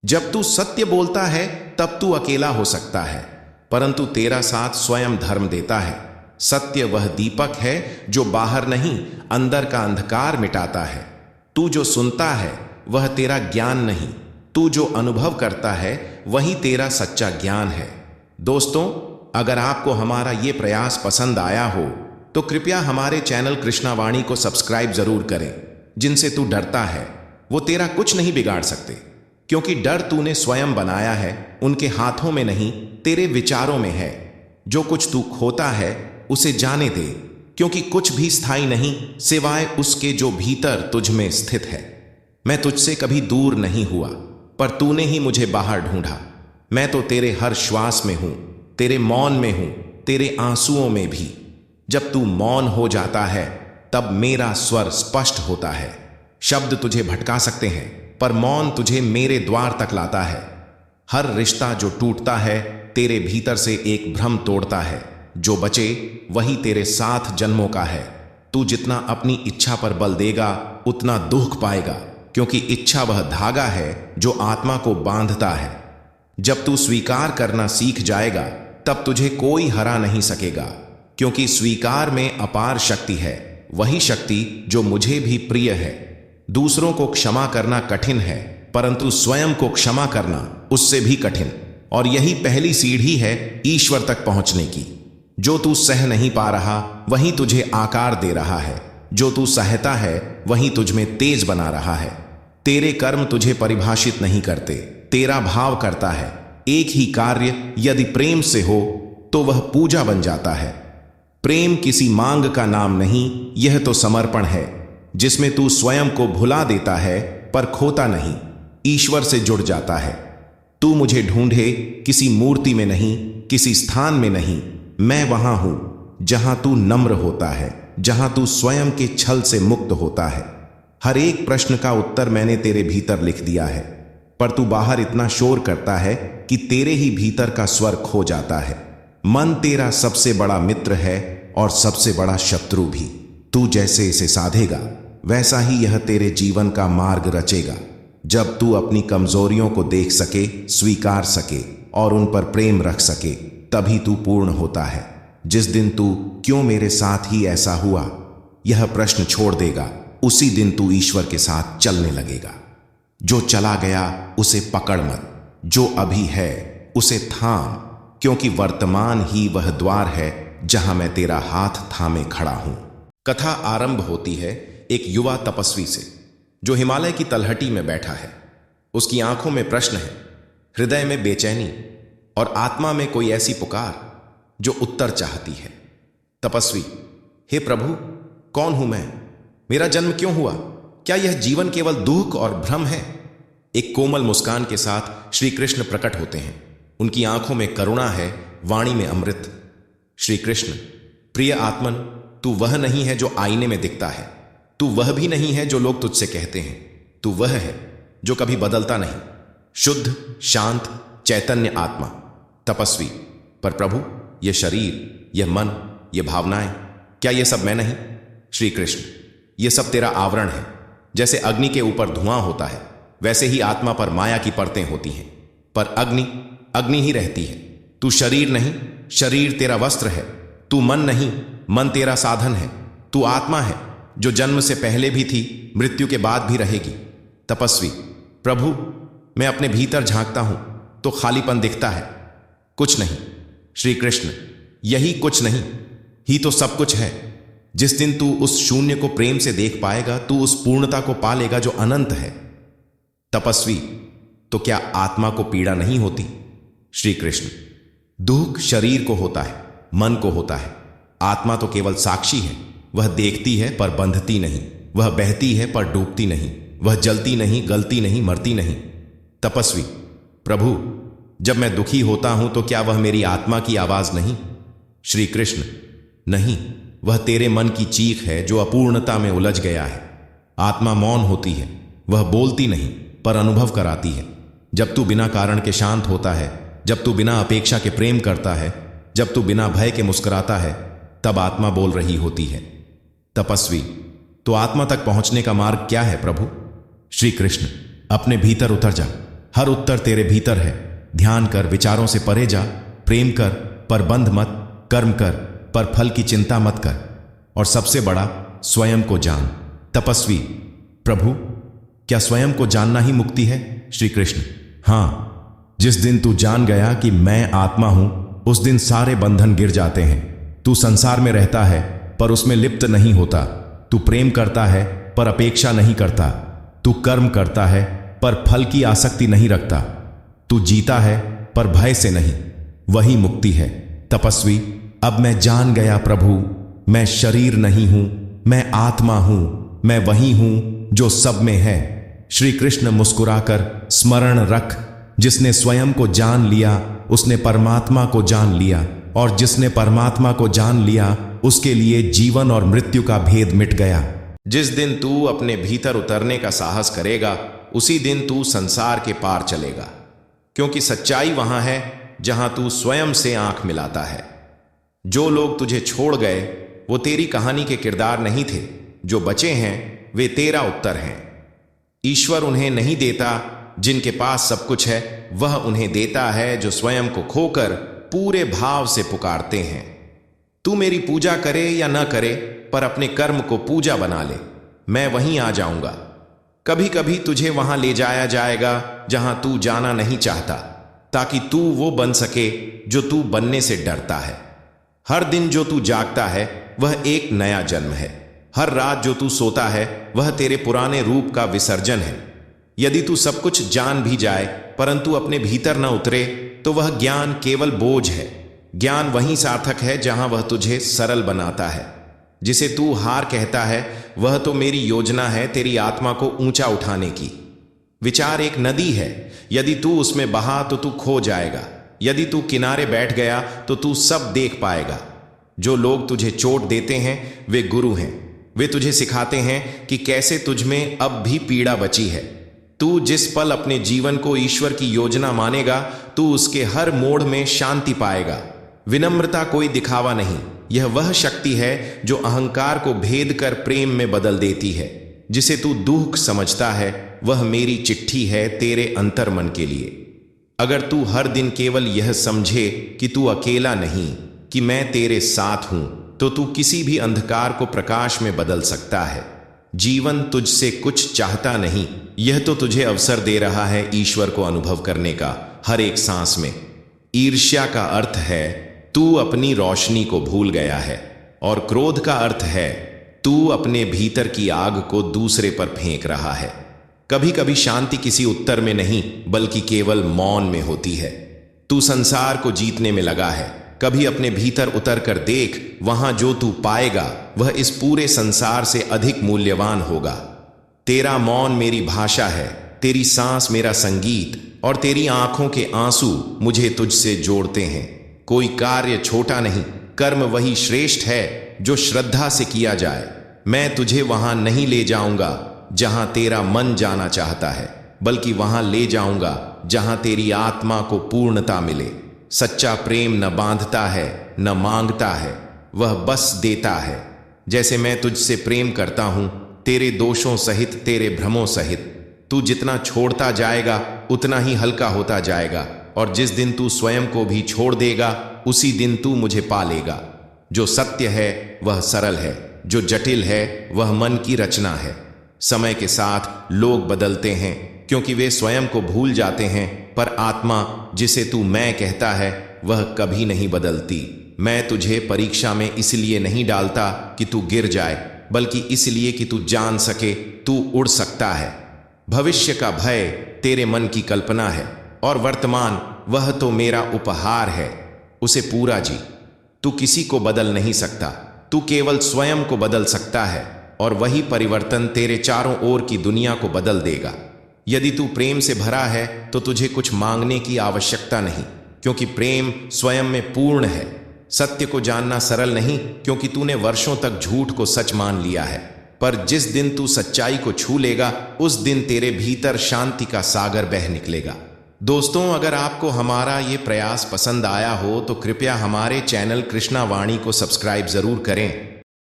जब तू सत्य बोलता है तब तू अकेला हो सकता है, परंतु तेरा साथ स्वयं धर्म देता है। सत्य वह दीपक है जो बाहर नहीं अंदर का अंधकार मिटाता है। तू जो सुनता है वह तेरा ज्ञान नहीं, तू जो अनुभव करता है वही तेरा सच्चा ज्ञान है। दोस्तों, अगर आपको हमारा ये प्रयास पसंद आया हो तो कृपया हमारे चैनल कृष्णावाणी को सब्सक्राइब जरूर करें। जिनसे तू डरता है वो तेरा कुछ नहीं बिगाड़ सकते, क्योंकि डर तूने स्वयं बनाया है, उनके हाथों में नहीं तेरे विचारों में है। जो कुछ तू खोता है उसे जाने दे, क्योंकि कुछ भी स्थायी नहीं सिवाय उसके जो भीतर तुझ में स्थित है। मैं तुझसे कभी दूर नहीं हुआ, पर तूने ही मुझे बाहर ढूंढा। मैं तो तेरे हर श्वास में हूं, तेरे मौन में हूं, तेरे आंसुओं में भी। जब तू मौन हो जाता है तब मेरा स्वर स्पष्ट होता है। शब्द तुझे भटका सकते हैं, पर मौन तुझे मेरे द्वार तक लाता है। हर रिश्ता जो टूटता है तेरे भीतर से एक भ्रम तोड़ता है। जो बचे वही तेरे साथ जन्मों का है। तू जितना अपनी इच्छा पर बल देगा उतना दुख पाएगा, क्योंकि इच्छा वह धागा है जो आत्मा को बांधता है। जब तू स्वीकार करना सीख जाएगा तब तुझे कोई हरा नहीं सकेगा, क्योंकि स्वीकार में अपार शक्ति है, वही शक्ति जो मुझे भी प्रिय है। दूसरों को क्षमा करना कठिन है, परंतु स्वयं को क्षमा करना उससे भी कठिन, और यही पहली सीढ़ी है ईश्वर तक पहुंचने की। जो तू सह नहीं पा रहा वही तुझे आकार दे रहा है, जो तू सहता है वही तुझ में तेज बना रहा है। तेरे कर्म तुझे परिभाषित नहीं करते, तेरा भाव करता है। एक ही कार्य यदि प्रेम से हो तो वह पूजा बन जाता है। प्रेम किसी मांग का नाम नहीं, यह तो समर्पण है, जिसमें तू स्वयं को भुला देता है पर खोता नहीं, ईश्वर से जुड़ जाता है। तू मुझे ढूंढे किसी मूर्ति में नहीं, किसी स्थान में नहीं, मैं वहां हूं जहां तू नम्र होता है, जहां तू स्वयं के छल से मुक्त होता है। हर एक प्रश्न का उत्तर मैंने तेरे भीतर लिख दिया है, पर तू बाहर इतना शोर करता है कि तेरे ही भीतर का स्वर खो जाता है। मन तेरा सबसे बड़ा मित्र है और सबसे बड़ा शत्रु भी। तू जैसे इसे साधेगा वैसा ही यह तेरे जीवन का मार्ग रचेगा। जब तू अपनी कमजोरियों को देख सके, स्वीकार सके और उन पर प्रेम रख सके, तभी तू पूर्ण होता है। जिस दिन तू क्यों मेरे साथ ही ऐसा हुआ यह प्रश्न छोड़ देगा, उसी दिन तू ईश्वर के साथ चलने लगेगा। जो चला गया उसे पकड़ मत, जो अभी है उसे थाम, क्योंकि वर्तमान ही वह द्वार है जहां मैं तेरा हाथ थामे खड़ा हूं। कथा आरंभ होती है एक युवा तपस्वी से, जो हिमालय की तलहटी में बैठा है। उसकी आंखों में प्रश्न है, हृदय में बेचैनी और आत्मा में कोई ऐसी पुकार जो उत्तर चाहती है। तपस्वी, हे प्रभु, कौन हूं मैं? मेरा जन्म क्यों हुआ? क्या यह जीवन केवल दुख और भ्रम है? एक कोमल मुस्कान के साथ श्री कृष्ण प्रकट होते हैं। उनकी आंखों में करुणा है, वाणी में अमृत। श्री कृष्ण, प्रिय आत्मन, तू वह नहीं है जो आईने में दिखता है, तू वह भी नहीं है जो लोग तुझसे कहते हैं। तू वह है जो कभी बदलता नहीं, शुद्ध, शांत, चैतन्य आत्मा। तपस्वी, पर प्रभु, यह शरीर, यह मन, यह भावनाएं, क्या यह सब मैं नहीं? श्री कृष्ण, यह सब तेरा आवरण है। जैसे अग्नि के ऊपर धुआं होता है, वैसे ही आत्मा पर माया की परतें होती हैं, पर अग्नि अग्नि ही रहती है। तू शरीर नहीं, शरीर तेरा वस्त्र है। तू मन नहीं, मन तेरा साधन है। तू आत्मा है जो जन्म से पहले भी थी, मृत्यु के बाद भी रहेगी। तपस्वी, प्रभु, मैं अपने भीतर झांकता हूं तो खालीपन दिखता है, कुछ नहीं। श्री कृष्ण, यही कुछ नहीं ही तो सब कुछ है। जिस दिन तू उस शून्य को प्रेम से देख पाएगा, तू उस पूर्णता को पा लेगा जो अनंत है। तपस्वी, तो क्या आत्मा को पीड़ा नहीं होती? श्री कृष्ण, दुख शरीर को होता है, मन को होता है। आत्मा तो केवल साक्षी है, वह देखती है पर बंधती नहीं, वह बहती है पर डूबती नहीं, वह जलती नहीं, गलती नहीं, मरती नहीं। तपस्वी, प्रभु, जब मैं दुखी होता हूं तो क्या वह मेरी आत्मा की आवाज नहीं? श्री कृष्ण, नहीं, वह तेरे मन की चीख है जो अपूर्णता में उलझ गया है। आत्मा मौन होती है, वह बोलती नहीं पर अनुभव कराती है। जब तू बिना कारण के शांत होता है, जब तू बिना अपेक्षा के प्रेम करता है, जब तू बिना भय के मुस्कुराता है, तब आत्मा बोल रही होती है। तपस्वी, तो आत्मा तक पहुंचने का मार्ग क्या है प्रभु? श्री कृष्ण, अपने भीतर उतर जा, हर उत्तर तेरे भीतर है। ध्यान कर, विचारों से परे जा, प्रेम कर पर बंध मत, कर्म कर पर फल की चिंता मत कर, और सबसे बड़ा, स्वयं को जान। तपस्वी: प्रभु, क्या स्वयं को जानना ही मुक्ति है? श्री कृष्ण: हाँ, जिस दिन तू जान गया कि मैं आत्मा हूं, उस दिन सारे बंधन गिर जाते हैं। तू संसार में रहता है पर उसमें लिप्त नहीं होता। तू प्रेम करता है पर अपेक्षा नहीं करता। तू कर्म करता है पर फल की आसक्ति नहीं रखता। तू जीता है पर भय से नहीं। वही मुक्ति है। तपस्वी: अब मैं जान गया प्रभु, मैं शरीर नहीं हूं, मैं आत्मा हूं, मैं वही हूं जो सब में है। श्री कृष्ण मुस्कुराकर: स्मरण रख, जिसने स्वयं को जान लिया उसने परमात्मा को जान लिया, और जिसने परमात्मा को जान लिया उसके लिए जीवन और मृत्यु का भेद मिट गया। जिस दिन तू अपने भीतर उतरने का साहस करेगा, उसी दिन तू संसार के पार चलेगा, क्योंकि सच्चाई वहां है जहां तू स्वयं से आंख मिलाता है। जो लोग तुझे छोड़ गए वो तेरी कहानी के किरदार नहीं थे, जो बचे हैं वे तेरा उत्तर हैं। ईश्वर उन्हें नहीं देता जिनके पास सब कुछ है, वह उन्हें देता है जो स्वयं को खोकर पूरे भाव से पुकारते हैं। तू मेरी पूजा करे या न करे, पर अपने कर्म को पूजा बना ले, मैं वहीं आ जाऊंगा। कभी कभी तुझे वहां ले जाया जाएगा जहां तू जाना नहीं चाहता, ताकि तू वो बन सके जो तू बनने से डरता है। हर दिन जो तू जागता है वह एक नया जन्म है। हर रात जो तू सोता है वह तेरे पुराने रूप का विसर्जन है। यदि तू सब कुछ जान भी जाए परंतु अपने भीतर न उतरे, तो वह ज्ञान केवल बोझ है। ज्ञान वहीं सार्थक है जहां वह तुझे सरल बनाता है। जिसे तू हार कहता है, वह तो मेरी योजना है तेरी आत्मा को ऊंचा उठाने की। विचार एक नदी है, यदि तू उसमें बहा तो तू खो जाएगा। यदि तू किनारे बैठ गया तो तू सब देख पाएगा। जो लोग तुझे चोट देते हैं वे गुरु हैं। वे तुझे सिखाते हैं कि कैसे तुझमें अब भी पीड़ा बची है। तू जिस पल अपने जीवन को ईश्वर की योजना मानेगा, तू उसके हर मोड़ में शांति पाएगा। विनम्रता कोई दिखावा नहीं, यह वह शक्ति है जो अहंकार को भेद कर प्रेम में बदल देती है। जिसे तू दुख समझता है वह मेरी चिट्ठी है तेरे अंतर्मन के लिए। अगर तू हर दिन केवल यह समझे कि तू अकेला नहीं, कि मैं तेरे साथ हूं, तो तू किसी भी अंधकार को प्रकाश में बदल सकता है। जीवन तुझसे कुछ चाहता नहीं, यह तो तुझे अवसर दे रहा है ईश्वर को अनुभव करने का हर एक सांस में। ईर्ष्या का अर्थ है तू अपनी रोशनी को भूल गया है, और क्रोध का अर्थ है तू अपने भीतर की आग को दूसरे पर फेंक रहा है। कभी कभी शांति किसी उत्तर में नहीं बल्कि केवल मौन में होती है। तू संसार को जीतने में लगा है, कभी अपने भीतर उतर कर देख, वहां जो तू पाएगा वह इस पूरे संसार से अधिक मूल्यवान होगा। तेरा मौन मेरी भाषा है, तेरी सांस मेरा संगीत, और तेरी आंखों के आंसू मुझे तुझसे जोड़ते हैं। कोई कार्य छोटा नहीं, कर्म वही श्रेष्ठ है जो श्रद्धा से किया जाए। मैं तुझे वहां नहीं ले जाऊंगा जहां तेरा मन जाना चाहता है, बल्कि वहां ले जाऊंगा जहां तेरी आत्मा को पूर्णता मिले। सच्चा प्रेम न बांधता है न मांगता है, वह बस देता है। जैसे मैं तुझसे प्रेम करता हूं, तेरे दोषों सहित, तेरे भ्रमों सहित। तू जितना छोड़ता जाएगा उतना ही हल्का होता जाएगा, और जिस दिन तू स्वयं को भी छोड़ देगा उसी दिन तू मुझे पा लेगा। जो सत्य है वह सरल है, जो जटिल है वह मन की रचना है। समय के साथ लोग बदलते हैं क्योंकि वे स्वयं को भूल जाते हैं, पर आत्मा जिसे तू मैं कहता है वह कभी नहीं बदलती। मैं तुझे परीक्षा में इसलिए नहीं डालता कि तू गिर जाए, बल्कि इसलिए कि तू जान सके तू उड़ सकता है। भविष्य का भय तेरे मन की कल्पना है, और वर्तमान वह तो मेरा उपहार है। उसे पूरा जी। तू किसी को बदल नहीं सकता, तू केवल स्वयं को बदल सकता है, और वही परिवर्तन तेरे चारों ओर की दुनिया को बदल देगा। यदि तू प्रेम से भरा है तो तुझे कुछ मांगने की आवश्यकता नहीं, क्योंकि प्रेम स्वयं में पूर्ण है। सत्य को जानना सरल नहीं, क्योंकि तूने वर्षों तक झूठ को सच मान लिया है, पर जिस दिन तू सच्चाई को छू लेगा उस दिन तेरे भीतर शांति का सागर बह निकलेगा। दोस्तों, अगर आपको हमारा ये प्रयास पसंद आया हो तो कृपया हमारे चैनल कृष्णा वाणी को सब्सक्राइब जरूर करें